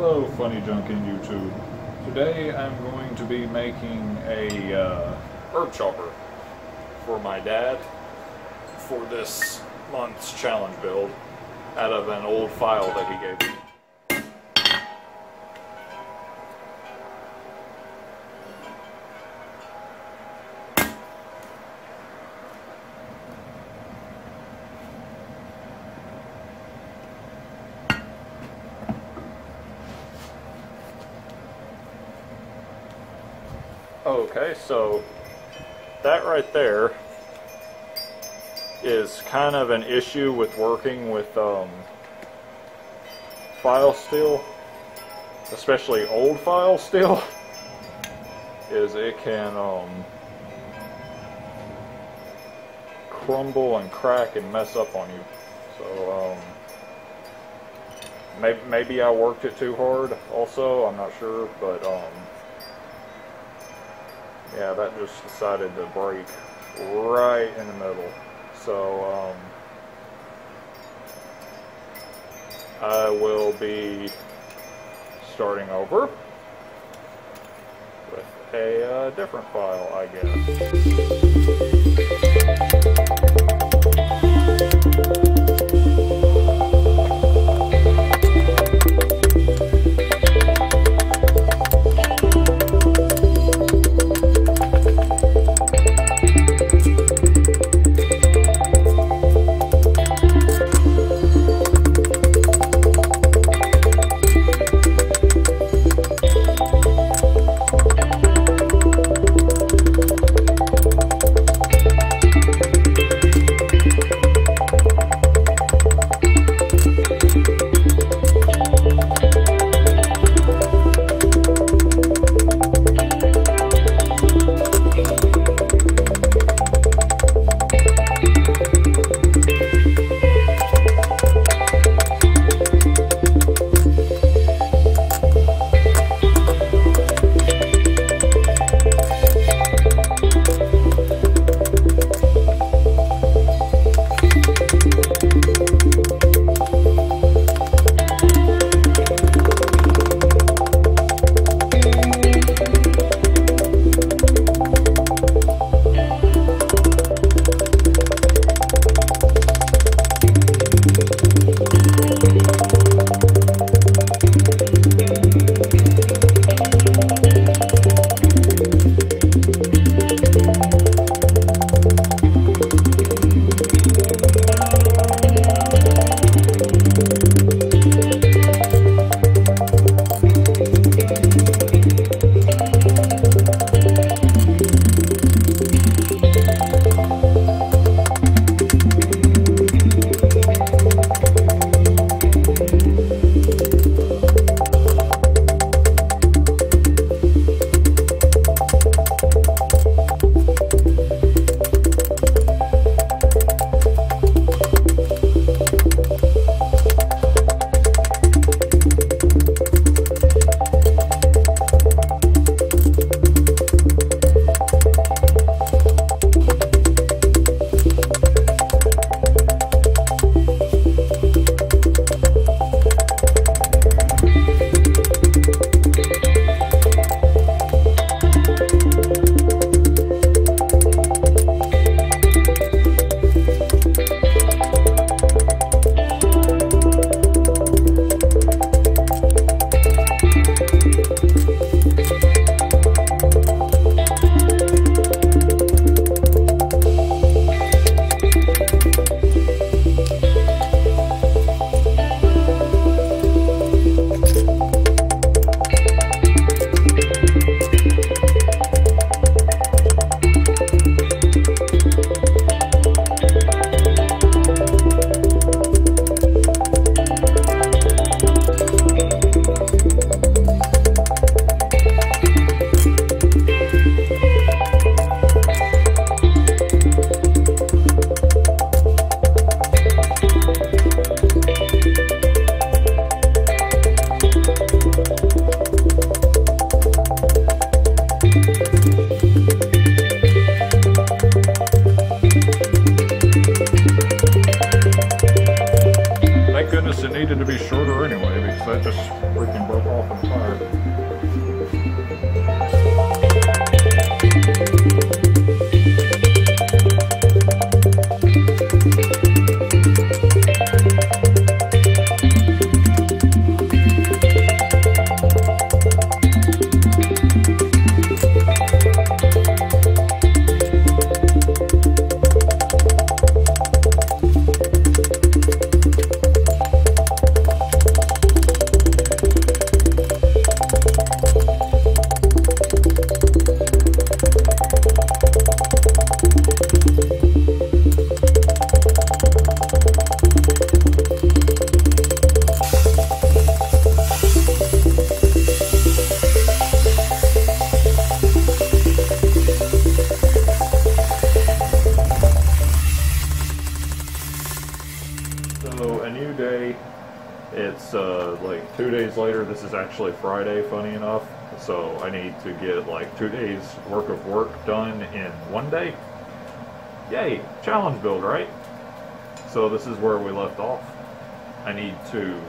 Hello, Funny Junk in YouTube. Today I'm going to be making a herb chopper for my dad for this month's challenge build out of an old file that he gave me. Okay, so that right there is kind of an issue with working with file steel, especially old file steel, is it can crumble and crack and mess up on you. So maybe I worked it too hard also, I'm not sure, but yeah, that just decided to break right in the middle. So I will be starting over with a different file, I guess. it's like 2 days later. This is actually Friday, funny enough. So I need to get like 2 days worth of work done in 1 day. Yay, challenge build, right? So this is where we left off. I need to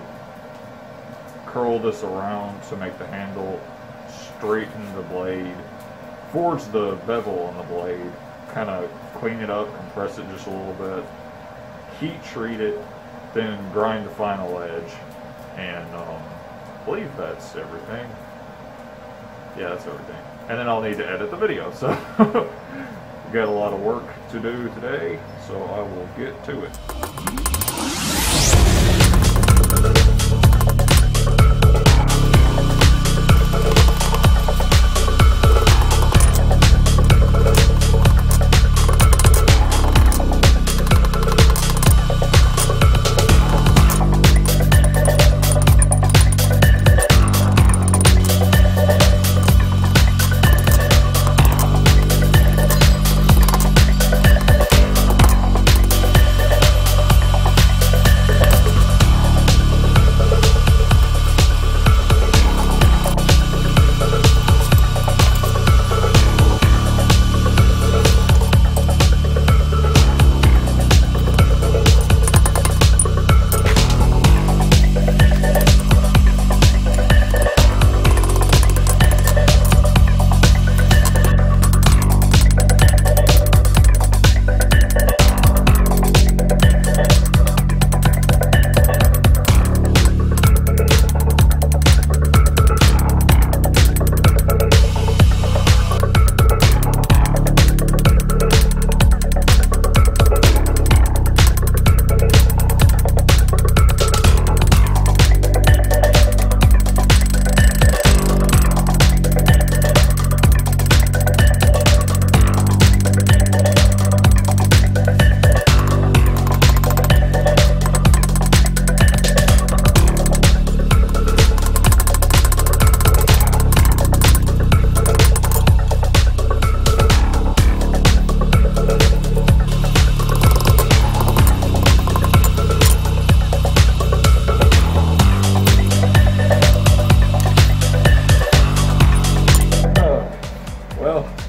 curl this around to make the handle, straighten the blade, forge the bevel on the blade, kind of clean it up, compress it just a little bit, heat treat it, then grind the final edge, and I believe that's everything. Yeah, that's everything. And then I'll need to edit the video, so we got a lot of work to do today, so I will get to it.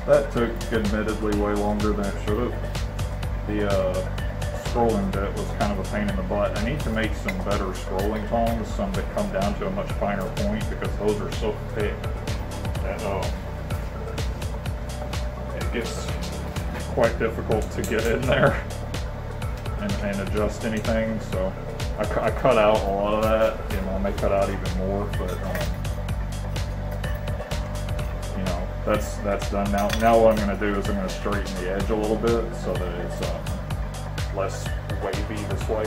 That took admittedly way longer than it should have. The scrolling bit was kind of a pain in the butt. I need to make some better scrolling tongs, some that come down to a much finer point, because those are so thick that it gets quite difficult to get in there and adjust anything. So I cut out a lot of that. You know, I may cut out even more, but you know, that's done now. Now what I'm going to do is I'm going to straighten the edge a little bit so that it's less wavy this way,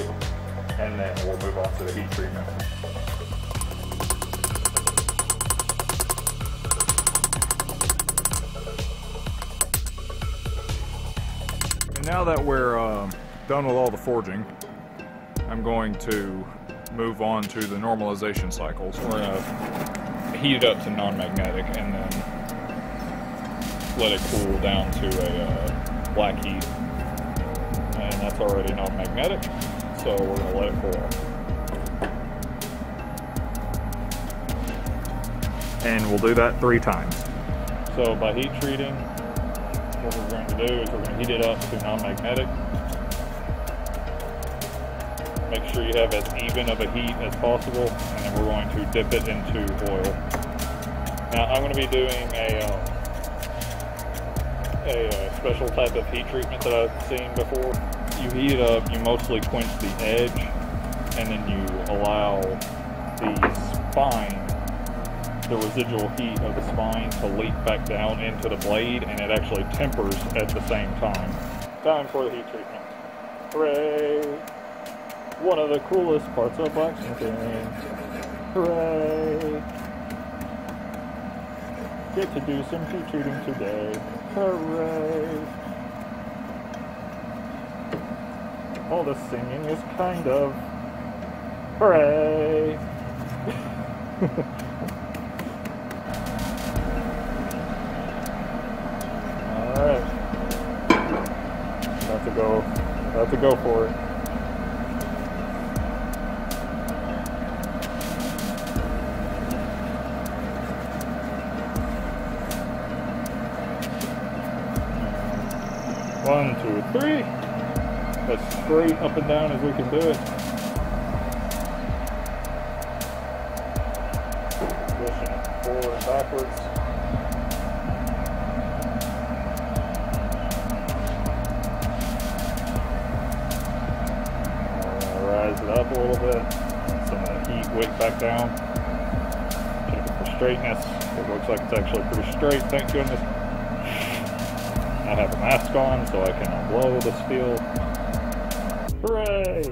and then we'll move on to the heat treatment. And now that we're done with all the forging, I'm going to move on to the normalization cycles. We're going to heat it up to non-magnetic and then let it cool down to a black heat. And that's already non-magnetic, so we're going to let it cool off. And we'll do that 3 times. So by heat treating, what we're going to do is we're going to heat it up to non-magnetic. Make sure you have as even of a heat as possible, and then we're going to dip it into oil. Now I'm going to be doing a special type of heat treatment that I've seen before. You heat it up, you mostly quench the edge, and then you allow the spine, the residual heat of the spine, to leak back down into the blade, and it actually tempers at the same time. Time for the heat treatment. Hooray! One of the coolest parts of blacksmithing. Hooray! Get to do some heat treating today. Hooray! All the singing is kind of hooray! Alright. About to go for it. 1, 2, 3. As straight up and down as we can do it. Pushing it forward and backwards. Rise it up a little bit. Some of the heat wick back down. Check it for straightness. It looks like it's actually pretty straight, thank goodness. I have a mask on so I can blow the steel. Hooray!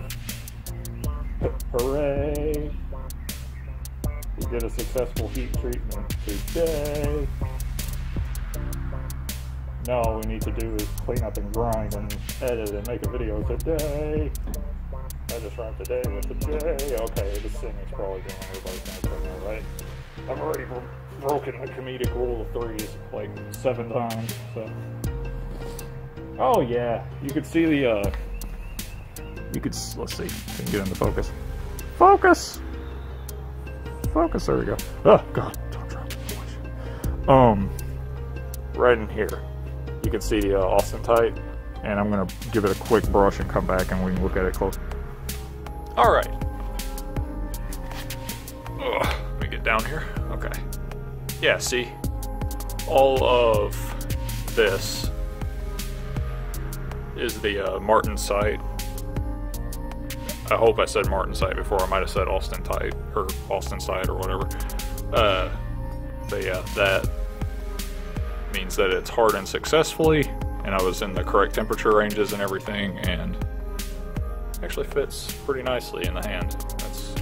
Hooray! We did a successful heat treatment today. Now all we need to do is clean up and grind and edit and make a video today. I just rhymed today with today. Okay, this thing is probably doing everybody's things right now, right? I've already broken the comedic rule of threes like 7 times, so. Oh yeah, you could see the, let's see, can you get into focus? Focus! Focus, there we go. Oh, God, don't drop it. Right in here, you can see the austenite, and I'm gonna give it a quick brush and come back and we can look at it close. All right. Let me get down here. Okay. Yeah, see? All of this is the martensite. I hope I said martensite before. I might have said austenite or austenite or whatever. But yeah, that means that it's hardened successfully, and I was in the correct temperature ranges and everything, and actually fits pretty nicely in the hand. That's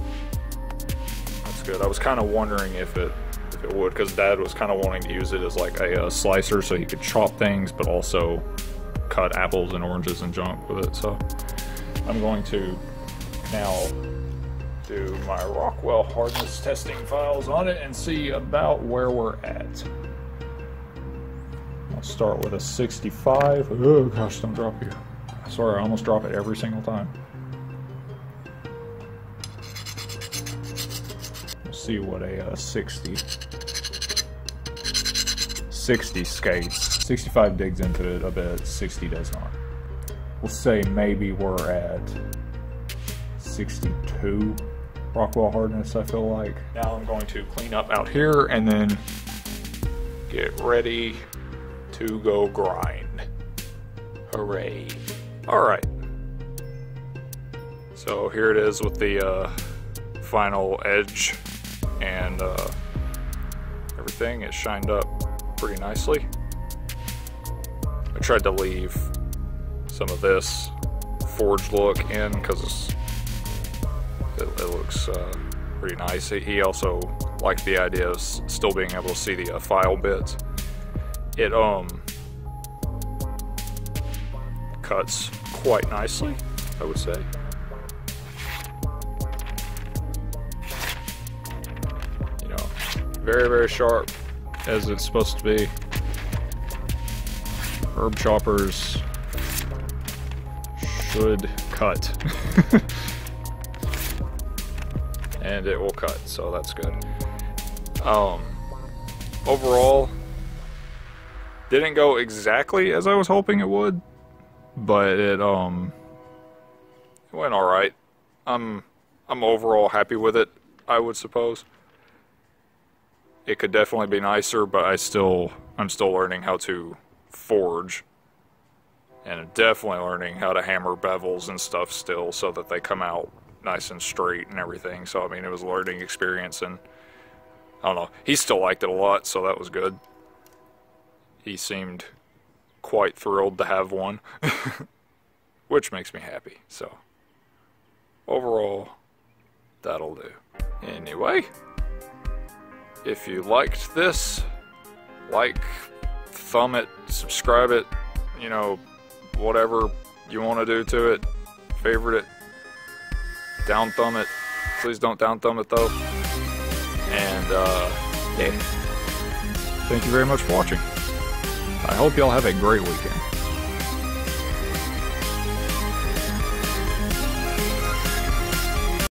good. I was kind of wondering if it would, because Dad was kind of wanting to use it as like a slicer so he could chop things, but also cut apples and oranges and junk with it. So I'm going to now do my Rockwell hardness testing files on it and see about where we're at. I'll start with a 65. Oh gosh, don't drop you. Sorry, I almost drop it every single time. We'll see what a 60 skates. 65 digs into it a bit, 60 does not. We'll say maybe we're at 62 Rockwell hardness, I feel like. Now I'm going to clean up out here and then get ready to go grind. Hooray. Alright. So here it is with the final edge and everything. It shined up pretty nicely. I tried to leave some of this forged look in because it looks pretty nice. He also liked the idea of still being able to see the file bits. It cuts quite nicely, I would say. You know, very, very sharp as it's supposed to be. Herb choppers should cut. And it will cut, so that's good. Overall, didn't go exactly as I was hoping it would, but it went alright. I'm overall happy with it, I would suppose. It could definitely be nicer, but I'm still learning how to forge, and I'm definitely learning how to hammer bevels and stuff still so that they come out nice and straight and everything. So I mean, it was a learning experience, and I don't know, he still liked it a lot, so that was good. He seemed quite thrilled to have one, which makes me happy. So overall, that'll do. Anyway, if you liked this, like, thumb it, subscribe it, you know, whatever you want to do to it, favorite it, down thumb it. Please don't down thumb it though. And yeah, thank you very much for watching. I hope y'all have a great weekend.